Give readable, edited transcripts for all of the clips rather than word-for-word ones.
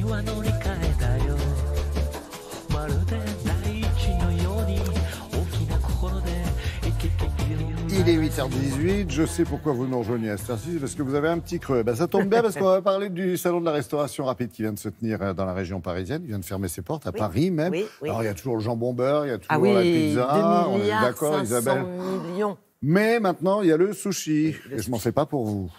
は乗り換えたよまるで大地のように大きな心で生きている Il est 8h18, je sais pourquoi vous nous rejoignez à cette heure-ci, parce que vous avez un petit creux. Ben, ça tombe bien parce qu'on va parler du salon de la restauration rapide qui vient de se tenir dans la région parisienne, il vient de fermer ses portes, à Paris même. Oui. Alors il y a toujours le jambon beurre, il y a toujours la pizza, 2 on est milliards, d'accord 500 Isabelle. millions. Mais maintenant il y a le sushi, et je m'en fais pas pour vous.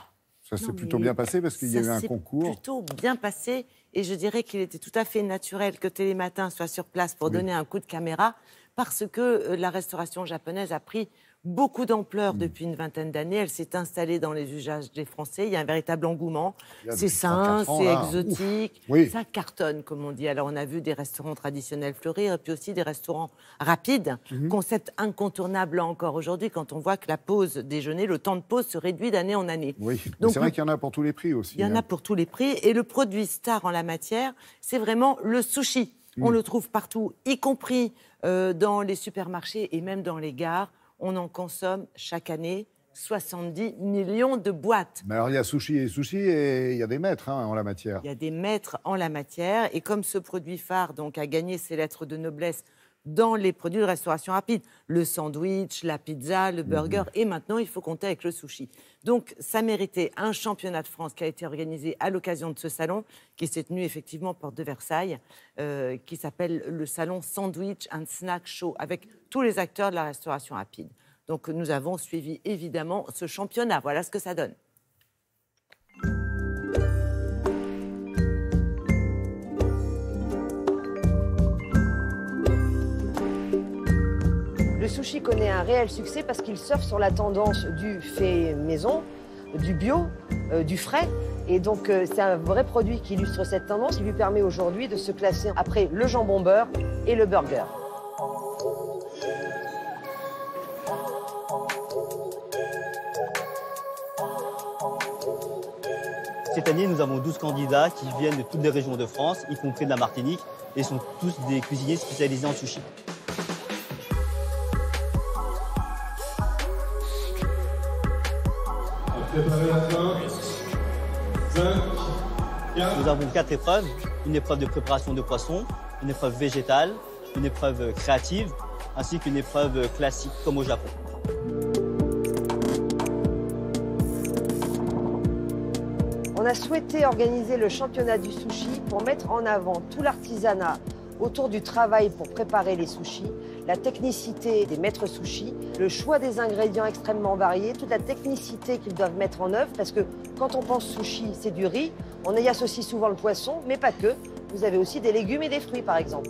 Ça s'est Non, plutôt mais bien passé parce qu'il y a eu un concours. Ça s'est plutôt bien passé et je dirais qu'il était tout à fait naturel que Télématin soit sur place pour donner un coup de caméra parce que la restauration japonaise a pris beaucoup d'ampleur depuis une vingtaine d'années. Elle s'est installée dans les usages des Français. Il y a un véritable engouement. C'est sain, c'est exotique. Ça cartonne, comme on dit. Alors, on a vu des restaurants traditionnels fleurir et puis aussi des restaurants rapides. Concept incontournable encore aujourd'hui quand on voit que la pause déjeuner, le temps de pause se réduit d'année en année. Oui, donc c'est vrai qu'il y en a pour tous les prix aussi. Il y en a pour tous les prix. Et le produit star en la matière, c'est vraiment le sushi. On le trouve partout, y compris dans les supermarchés et même dans les gares. On en consomme chaque année 70 millions de boîtes. Mais alors il y a sushi et il y a des maîtres en la matière. Il y a des maîtres en la matière. Et comme ce produit phare donc, a gagné ses lettres de noblesse dans les produits de restauration rapide, le sandwich, la pizza, le burger, et maintenant il faut compter avec le sushi. Donc ça méritait un championnat de France qui a été organisé à l'occasion de ce salon, qui s'est tenu effectivement porte de Versailles, qui s'appelle le salon Sandwich and Snack Show, avec tous les acteurs de la restauration rapide. Donc nous avons suivi évidemment ce championnat. Voilà ce que ça donne. Le sushi connaît un réel succès parce qu'il surfe sur la tendance du fait maison, du bio, du frais. Et donc c'est un vrai produit qui illustre cette tendance, qui lui permet aujourd'hui de se classer après le jambon beurre et le burger. Cette année, nous avons 12 candidats qui viennent de toutes les régions de France, y compris de la Martinique, et sont tous des cuisiniers spécialisés en sushi. Préparez la fin. 5, 4. Nous avons 4 épreuves. Une épreuve de préparation de poisson, une épreuve végétale, une épreuve créative, ainsi qu'une épreuve classique, comme au Japon. On a souhaité organiser le championnat du sushi pour mettre en avant tout l'artisanat autour du travail pour préparer les sushis, la technicité des maîtres sushis, le choix des ingrédients extrêmement variés, toute la technicité qu'ils doivent mettre en œuvre, parce que quand on pense sushi, c'est du riz, on y associe souvent le poisson, mais pas que. Vous avez aussi des légumes et des fruits, par exemple.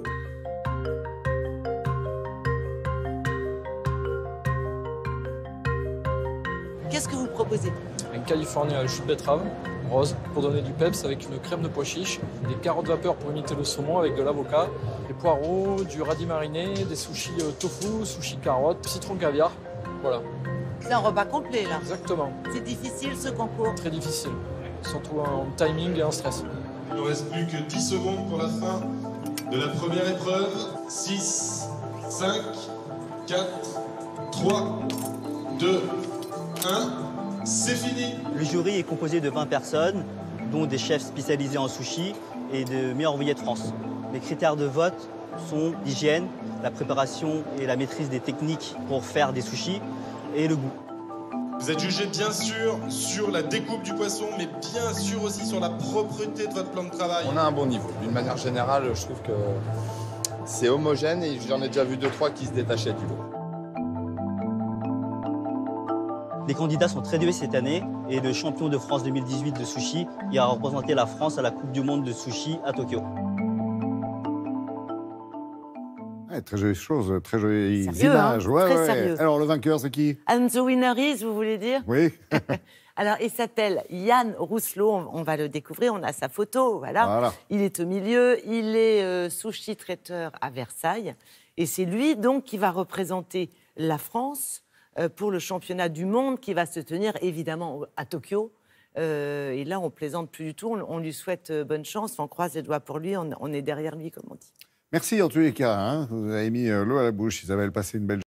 Qu'est-ce que vous proposez? Un californien à jus de betterave rose pour donner du peps avec une crème de pois chiche, des carottes vapeur pour imiter le saumon avec de l'avocat, des poireaux, du radis mariné, des sushis tofu, sushis carottes, citron caviar. Voilà. C'est un repas complet, là. Exactement. C'est difficile, ce concours? Très difficile. Surtout en timing et en stress. Il ne reste plus que 10 secondes pour la fin de la première épreuve. 6, 5, 4, 3, 2, 1. C'est fini. Le jury est composé de 20 personnes, dont des chefs spécialisés en sushi et de meilleurs ouvriers de France. Les critères de vote sont l'hygiène, la préparation et la maîtrise des techniques pour faire des sushis et le goût. Vous êtes jugé bien sûr sur la découpe du poisson, mais bien sûr aussi sur la propreté de votre plan de travail. On a un bon niveau. D'une manière générale, je trouve que c'est homogène et j'en ai déjà vu 2-3 qui se détachaient du lot. Les candidats sont très doués cette année et le champion de France 2018 de sushi ira représenter la France à la Coupe du Monde de sushi à Tokyo. Ouais, très jolie chose, très jolie Sérieux, image. hein, Ouais, très ouais. sérieux. Alors le vainqueur, c'est qui? And the winner is, vous voulez dire? Oui. Alors, il s'appelle Yann Rousselot, on va le découvrir, on a sa photo, voilà. Il est au milieu, il est sushi traiteur à Versailles. Et c'est lui, donc, qui va représenter la France pour le championnat du monde qui va se tenir, évidemment, à Tokyo. Et là, on plaisante plus du tout, on lui souhaite bonne chance, on croise les doigts pour lui, on est derrière lui, comme on dit. Merci en tous les cas. Vous avez mis l'eau à la bouche, Isabelle. Passez une belle journée.